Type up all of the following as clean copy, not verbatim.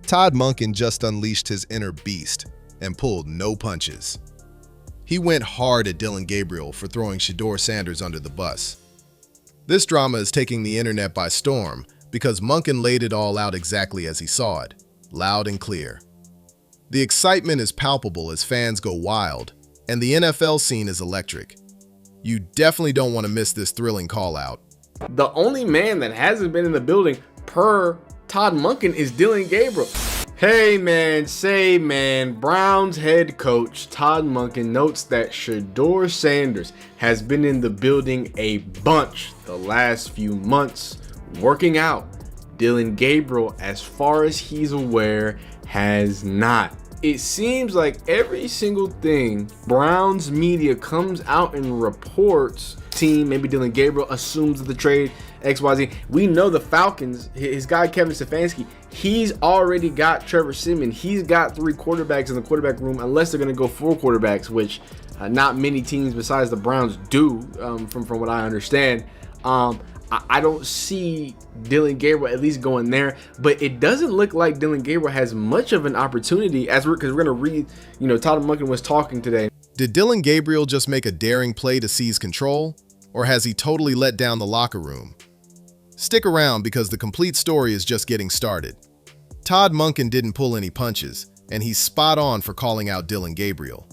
Todd Monken just unleashed his inner beast and pulled no punches. He went hard at Dillon Gabriel for throwing Shedeur Sanders under the bus. This drama is taking the internet by storm because Monkin laid it all out exactly as he saw it, loud and clear. The excitement is palpable as fans go wild, and the NFL scene is electric. You definitely don't want to miss this thrilling call-out. The only man that hasn't been in the building per Todd Monken is Dillon Gabriel. Hey man, Browns head coach Todd Monken notes that Shedeur Sanders has been in the building a bunch the last few months working out. Dillon Gabriel, as far as he's aware, has not. It seems like every single thing Browns media comes out and reports, team, maybe Dillon Gabriel assumes the trade, XYZ. We know the Falcons, his guy Kevin Stefanski, he's already got Trevor Siemian. He's got 3 quarterbacks in the quarterback room, unless they're going to go 4 quarterbacks, which not many teams besides the Browns do, from what I understand. I don't see Dillon Gabriel at least going there, but it doesn't look like Dillon Gabriel has much of an opportunity because we're going to read, Todd Monken was talking today. Did Dillon Gabriel just make a daring play to seize control, or has he totally let down the locker room? Stick around because the complete story is just getting started. Todd Monken didn't pull any punches, and he's spot on for calling out Dillon Gabriel.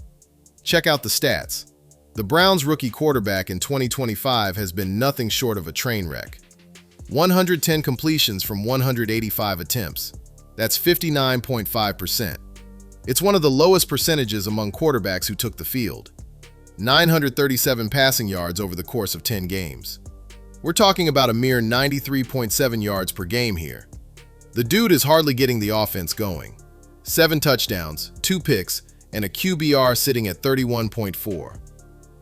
Check out the stats. The Browns' rookie quarterback in 2025 has been nothing short of a train wreck. 110 completions from 185 attempts. That's 59.5%. It's one of the lowest percentages among quarterbacks who took the field. 937 passing yards over the course of 10 games. We're talking about a mere 93.7 yards per game here. The dude is hardly getting the offense going. 7 touchdowns, 2 picks, and a QBR sitting at 31.4.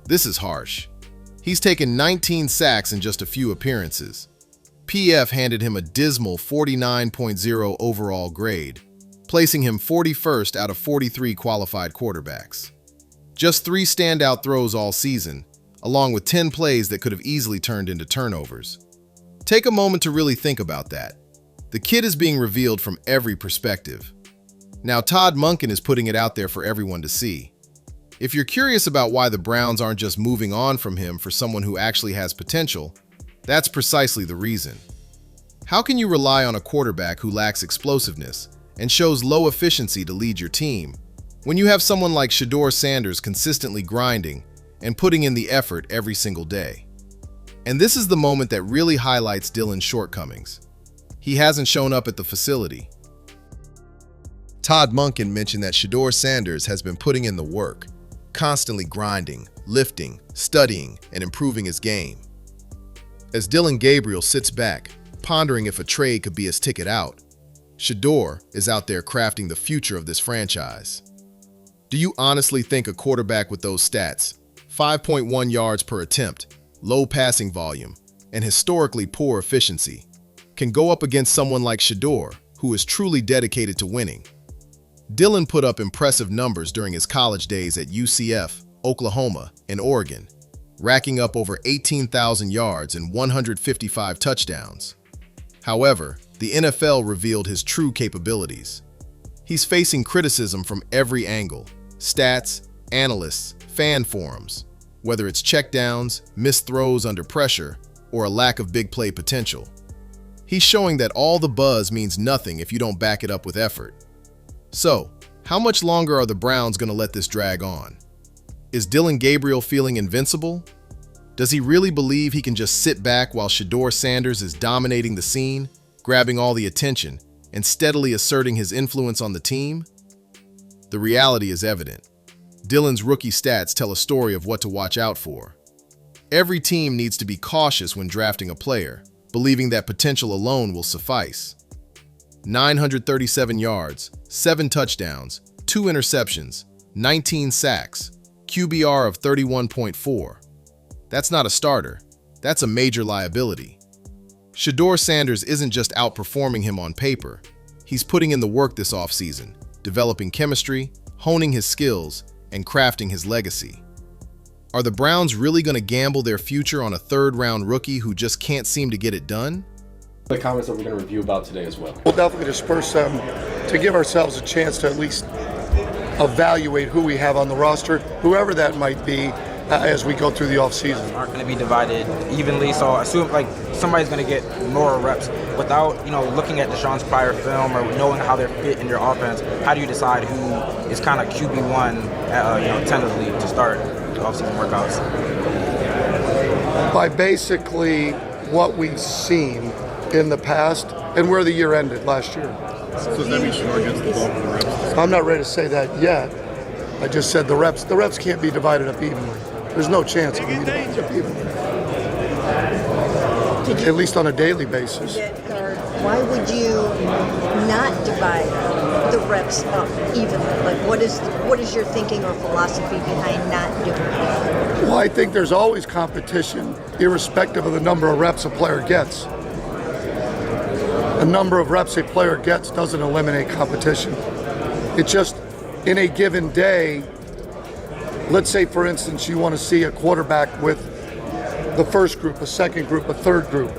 This is harsh. He's taken 19 sacks in just a few appearances. PF handed him a dismal 49.0 overall grade, placing him 41st out of 43 qualified quarterbacks. Just 3 standout throws all season, along with 10 plays that could have easily turned into turnovers. Take a moment to really think about that. The kid is being revealed from every perspective. Now Todd Monken is putting it out there for everyone to see. If you're curious about why the Browns aren't just moving on from him for someone who actually has potential, that's precisely the reason. How can you rely on a quarterback who lacks explosiveness and shows low efficiency to lead your team when you have someone like Shedeur Sanders consistently grinding and putting in the effort every single day? And this is the moment that really highlights Dillon's shortcomings. He hasn't shown up at the facility. Todd Monken mentioned that Shedeur Sanders has been putting in the work, constantly grinding, lifting, studying, and improving his game. As Dillon Gabriel sits back, pondering if a trade could be his ticket out, Shedeur is out there crafting the future of this franchise. Do you honestly think a quarterback with those stats, 5.1 yards per attempt, low passing volume, and historically poor efficiency, can go up against someone like Shedeur, who is truly dedicated to winning? Dillon put up impressive numbers during his college days at UCF, Oklahoma, and Oregon, racking up over 18,000 yards and 155 touchdowns. However, the NFL revealed his true capabilities. He's facing criticism from every angle: stats, analysts, fan forums, whether it's checkdowns, missed throws under pressure, or a lack of big play potential. He's showing that all the buzz means nothing if you don't back it up with effort. So, how much longer are the Browns going to let this drag on? Is Dillon Gabriel feeling invincible? Does he really believe he can just sit back while Shedeur Sanders is dominating the scene, grabbing all the attention, and steadily asserting his influence on the team? The reality is evident. Dillon's rookie stats tell a story of what to watch out for. Every team needs to be cautious when drafting a player, believing that potential alone will suffice. 937 yards, 7 touchdowns, 2 interceptions, 19 sacks, QBR of 31.4. That's not a starter. That's a major liability. Shedeur Sanders isn't just outperforming him on paper. He's putting in the work this offseason, developing chemistry, honing his skills, and crafting his legacy. Are the Browns really going to gamble their future on a third-round rookie who just can't seem to get it done? The comments that we're going to review about today as well. We'll definitely disperse some to give ourselves a chance to at least evaluate who we have on the roster, whoever that might be, as we go through the offseason. Aren't going to be divided evenly, so I assume like somebody's going to get more reps without, looking at Deshaun's prior film or knowing how they're fit in your offense. How do you decide who is kind of QB1, tentatively to start the offseason workouts? By basically what we've seen in the past and where the year ended last year. So does that mean Shedeur gets the bulk of the reps? I'm not ready to say that yet. I just said the reps can't be divided up evenly. There's no chance it can be divided up evenly. At least on a daily basis. Why would you not divide the reps up evenly? Like, what is your thinking or philosophy behind not doing that? Well, I think there's always competition, irrespective of the number of reps a player gets. The number of reps a player gets doesn't eliminate competition. It just, in a given day, let's say, for instance, you want to see a quarterback with the first group, a second group, a third group.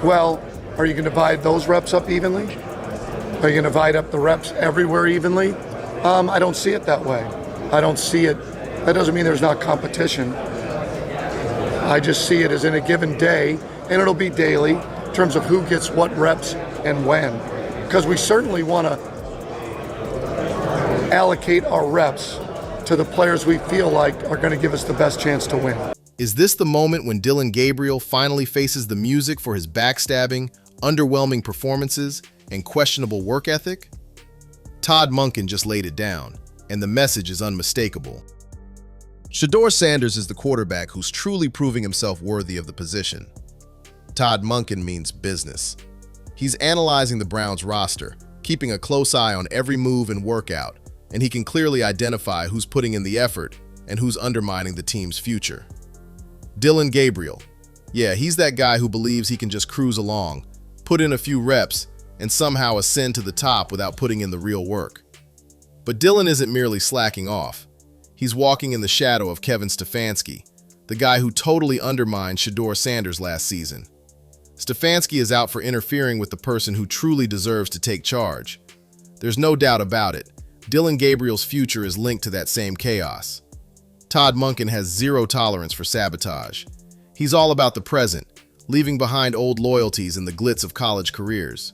Well, are you going to divide those reps up evenly? Are you going to divide up the reps everywhere evenly? I don't see it that way. I don't see it. That doesn't mean there's not competition. I just see it as in a given day, and it'll be daily in terms of who gets what reps and when. Because we certainly want to allocate our reps to the players we feel like are going to give us the best chance to win. Is this the moment when Dillon Gabriel finally faces the music for his backstabbing, underwhelming performances, and questionable work ethic? Todd Monken just laid it down, and the message is unmistakable. Shedeur Sanders is the quarterback who's truly proving himself worthy of the position. Todd Monken means business. He's analyzing the Browns' roster, keeping a close eye on every move and workout, and he can clearly identify who's putting in the effort and who's undermining the team's future. Dillon Gabriel. Yeah, he's that guy who believes he can just cruise along, put in a few reps, and somehow ascend to the top without putting in the real work. But Dillon isn't merely slacking off. He's walking in the shadow of Kevin Stefanski, the guy who totally undermined Shedeur Sanders last season. Stefanski is out for interfering with the person who truly deserves to take charge. There's no doubt about it. Dillon Gabriel's future is linked to that same chaos. Todd Monken has zero tolerance for sabotage. He's all about the present, leaving behind old loyalties and the glitz of college careers.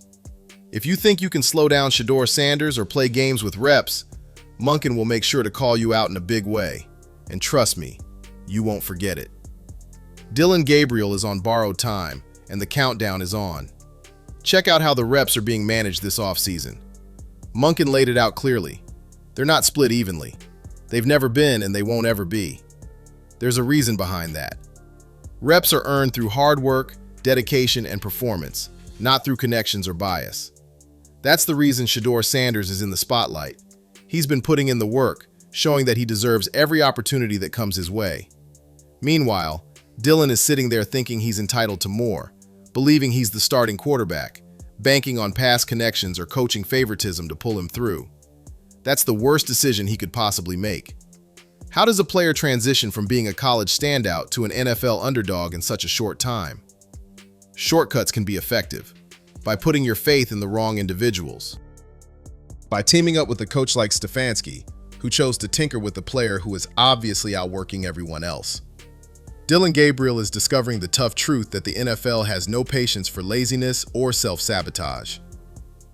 If you think you can slow down Shedeur Sanders or play games with reps, Monken will make sure to call you out in a big way. And trust me, you won't forget it. Dillon Gabriel is on borrowed time, and the countdown is on. Check out how the reps are being managed this offseason. Monken laid it out clearly. They're not split evenly. They've never been, and they won't ever be. There's a reason behind that. Reps are earned through hard work, dedication, and performance, not through connections or bias. That's the reason Shedeur Sanders is in the spotlight. He's been putting in the work, showing that he deserves every opportunity that comes his way. Meanwhile, Dillon is sitting there thinking he's entitled to more, believing he's the starting quarterback, banking on past connections or coaching favoritism to pull him through. That's the worst decision he could possibly make. How does a player transition from being a college standout to an NFL underdog in such a short time? Shortcuts can be effective by putting your faith in the wrong individuals. By teaming up with a coach like Stefanski, who chose to tinker with a player who is obviously outworking everyone else. Dillon Gabriel is discovering the tough truth that the NFL has no patience for laziness or self-sabotage.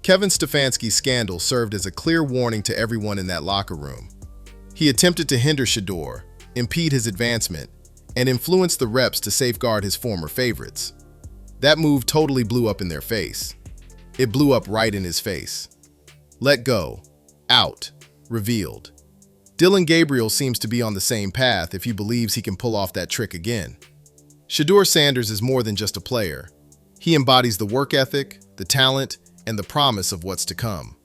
Kevin Stefanski's scandal served as a clear warning to everyone in that locker room. He attempted to hinder Shedeur, impede his advancement, and influence the reps to safeguard his former favorites. That move totally blew up in their face. It blew up right in his face. Let go. Out. Revealed. Dillon Gabriel seems to be on the same path if he believes he can pull off that trick again. Shedeur Sanders is more than just a player. He embodies the work ethic, the talent, and the promise of what's to come.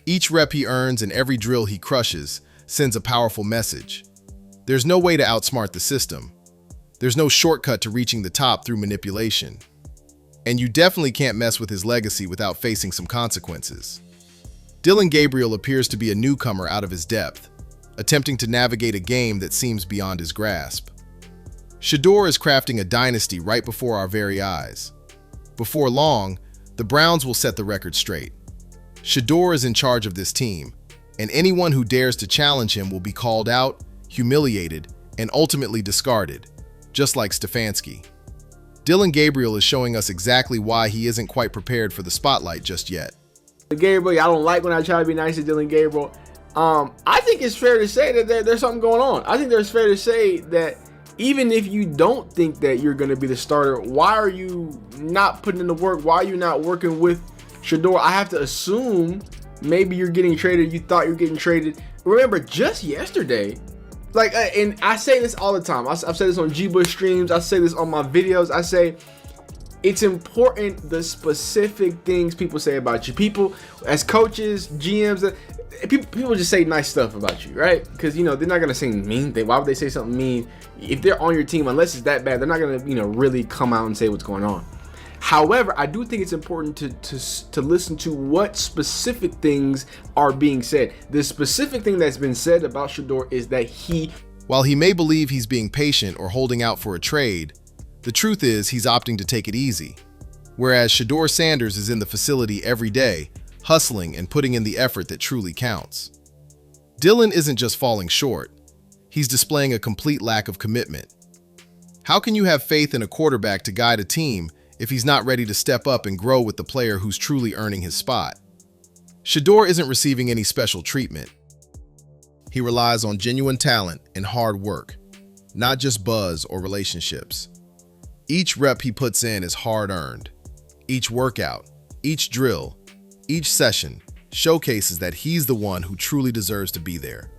Each rep he earns and every drill he crushes sends a powerful message. There's no way to outsmart the system. There's no shortcut to reaching the top through manipulation. And you definitely can't mess with his legacy without facing some consequences. Dillon Gabriel appears to be a newcomer out of his depth, attempting to navigate a game that seems beyond his grasp. Shedeur is crafting a dynasty right before our very eyes. Before long, the Browns will set the record straight. Shedeur is in charge of this team, and anyone who dares to challenge him will be called out, humiliated, and ultimately discarded, just like Stefanski. Dillon Gabriel is showing us exactly why he isn't quite prepared for the spotlight just yet. Gabriel, I don't like when I try to be nice to Dillon Gabriel. I think it's fair to say that there's something going on. I think there's fair to say that even if you don't think that you're going to be the starter, why are you not putting in the work? Why are you not working with Shedeur? I have to assume maybe you're getting traded. You thought you were getting traded. Remember, just yesterday, and I say this all the time. I've said this on G-Bush streams. I say this on my videos. I say it's important the specific things people say about you. People, as coaches, GMs, people just say nice stuff about you, right? Because, they're not going to say mean things. Why would they say something mean? If they're on your team, unless it's that bad, they're not going to, really come out and say what's going on. However, I do think it's important to listen to what specific things are being said. The specific thing that's been said about Shedeur is that while he may believe he's being patient or holding out for a trade, the truth is he's opting to take it easy. Whereas Shedeur Sanders is in the facility every day, hustling and putting in the effort that truly counts. Dillon isn't just falling short, he's displaying a complete lack of commitment. How can you have faith in a quarterback to guide a team if he's not ready to step up and grow with the player who's truly earning his spot? Shedeur isn't receiving any special treatment. He relies on genuine talent and hard work, not just buzz or relationships. Each rep he puts in is hard-earned. Each workout, each drill, each session showcases that he's the one who truly deserves to be there.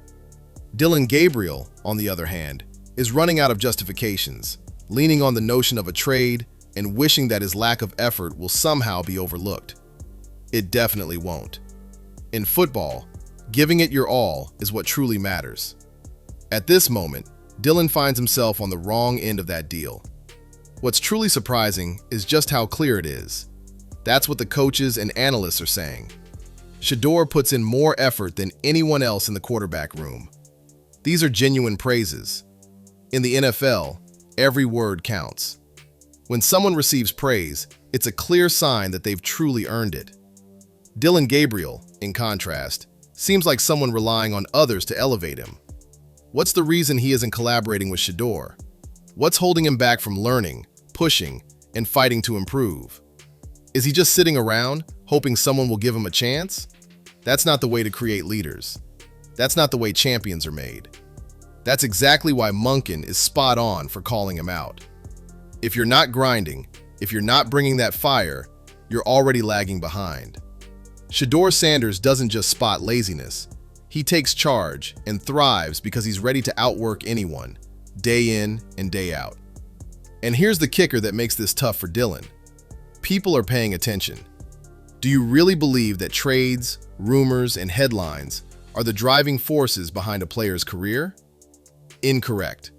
Dillon Gabriel, on the other hand, is running out of justifications, leaning on the notion of a trade and wishing that his lack of effort will somehow be overlooked. It definitely won't. In football, giving it your all is what truly matters. At this moment, Dillon finds himself on the wrong end of that deal. What's truly surprising is just how clear it is. That's what the coaches and analysts are saying. Shedeur puts in more effort than anyone else in the quarterback room. These are genuine praises. In the NFL, every word counts. When someone receives praise, it's a clear sign that they've truly earned it. Dillon Gabriel, in contrast, seems like someone relying on others to elevate him. What's the reason he isn't collaborating with Shedeur? What's holding him back from learning, pushing, and fighting to improve? Is he just sitting around, hoping someone will give him a chance? That's not the way to create leaders. That's not the way champions are made. That's exactly why Monkin is spot on for calling him out. If you're not grinding, if you're not bringing that fire, you're already lagging behind. Shedeur Sanders doesn't just spot laziness. He takes charge and thrives because he's ready to outwork anyone, day in and day out. And here's the kicker that makes this tough for Dillon. People are paying attention. Do you really believe that trades, rumors, and headlines are the driving forces behind a player's career? Incorrect.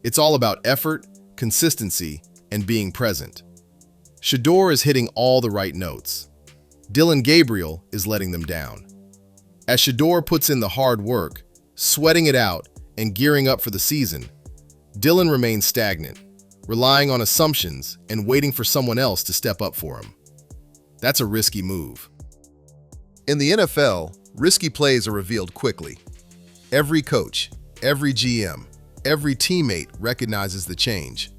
It's all about effort, consistency, and being present. Shedeur is hitting all the right notes. Dillon Gabriel is letting them down. As Shedeur puts in the hard work, sweating it out, and gearing up for the season, Dillon remains stagnant, relying on assumptions and waiting for someone else to step up for him. That's a risky move. In the NFL, risky plays are revealed quickly. Every coach, every GM, every teammate recognizes the change.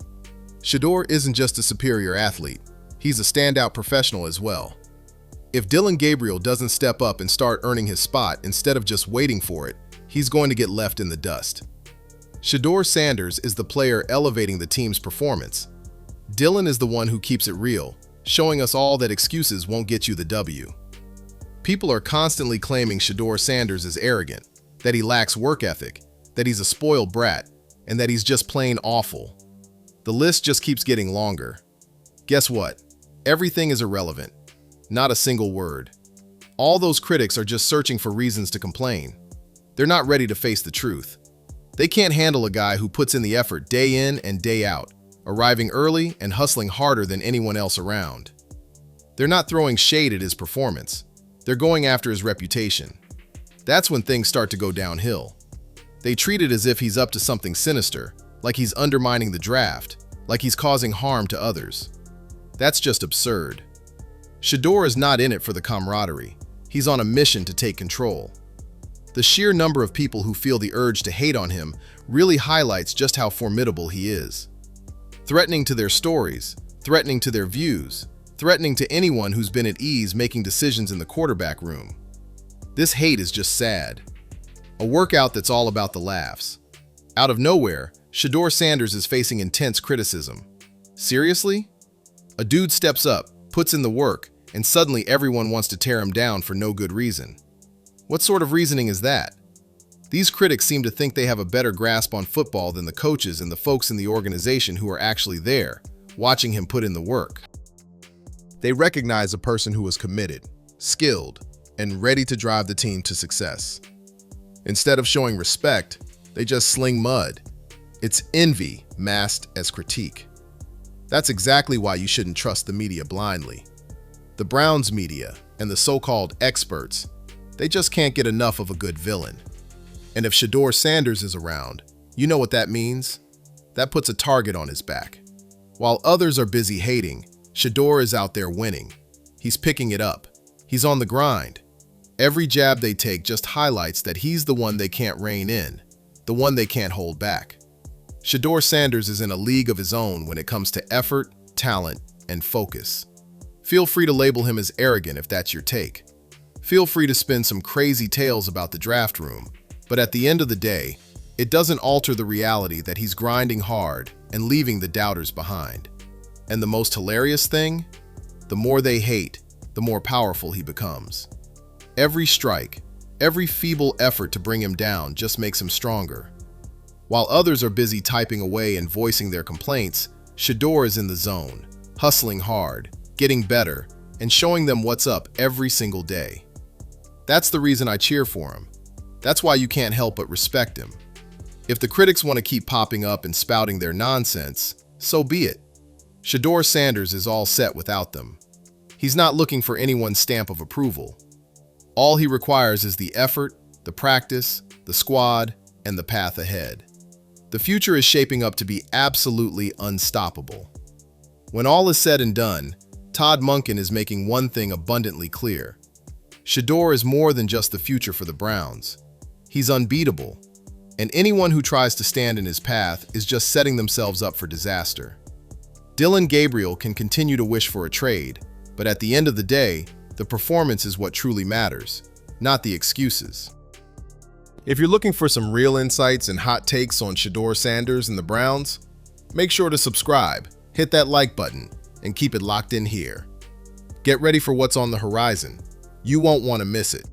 Shedeur isn't just a superior athlete, he's a standout professional as well. If Dillon Gabriel doesn't step up and start earning his spot instead of just waiting for it, he's going to get left in the dust. Shedeur Sanders is the player elevating the team's performance. Dillon is the one who keeps it real, showing us all that excuses won't get you the W. People are constantly claiming Shedeur Sanders is arrogant, that he lacks work ethic, that he's a spoiled brat, and that he's just plain awful. The list just keeps getting longer. Guess what? Everything is irrelevant. Not a single word. All those critics are just searching for reasons to complain. They're not ready to face the truth. They can't handle a guy who puts in the effort day in and day out, arriving early and hustling harder than anyone else around. They're not throwing shade at his performance. They're going after his reputation. That's when things start to go downhill. They treat it as if he's up to something sinister, like he's undermining the draft, like he's causing harm to others. That's just absurd. Shedeur is not in it for the camaraderie. He's on a mission to take control. The sheer number of people who feel the urge to hate on him really highlights just how formidable he is. Threatening to their stories, threatening to their views, threatening to anyone who's been at ease making decisions in the quarterback room. This hate is just sad. A workout that's all about the laughs. Out of nowhere, Shedeur Sanders is facing intense criticism. Seriously? A dude steps up, puts in the work, and suddenly everyone wants to tear him down for no good reason. What sort of reasoning is that? These critics seem to think they have a better grasp on football than the coaches and the folks in the organization who are actually there, watching him put in the work. They recognize a person who is committed, skilled, and ready to drive the team to success. Instead of showing respect, they just sling mud. It's envy masked as critique. That's exactly why you shouldn't trust the media blindly. The Browns media and the so-called experts, they just can't get enough of a good villain. And if Shedeur Sanders is around, you know what that means? That puts a target on his back. While others are busy hating, Shedeur is out there winning. He's picking it up. He's on the grind. Every jab they take just highlights that he's the one they can't rein in, the one they can't hold back. Shedeur Sanders is in a league of his own when it comes to effort, talent, and focus. Feel free to label him as arrogant if that's your take. Feel free to spin some crazy tales about the draft room, but at the end of the day, it doesn't alter the reality that he's grinding hard and leaving the doubters behind. And the most hilarious thing? The more they hate, the more powerful he becomes. Every strike, every feeble effort to bring him down just makes him stronger. While others are busy typing away and voicing their complaints, Shedeur is in the zone, hustling hard, getting better, and showing them what's up every single day. That's the reason I cheer for him. That's why you can't help but respect him. If the critics want to keep popping up and spouting their nonsense, so be it. Shedeur Sanders is all set without them. He's not looking for anyone's stamp of approval. All he requires is the effort, the practice, the squad, and the path ahead. The future is shaping up to be absolutely unstoppable. When all is said and done, Todd Monken is making one thing abundantly clear. Shedeur is more than just the future for the Browns. He's unbeatable, and anyone who tries to stand in his path is just setting themselves up for disaster. Dillon Gabriel can continue to wish for a trade, but at the end of the day, the performance is what truly matters, not the excuses. If you're looking for some real insights and hot takes on Shedeur Sanders and the Browns, make sure to subscribe, hit that like button, and keep it locked in here. Get ready for what's on the horizon. You won't want to miss it.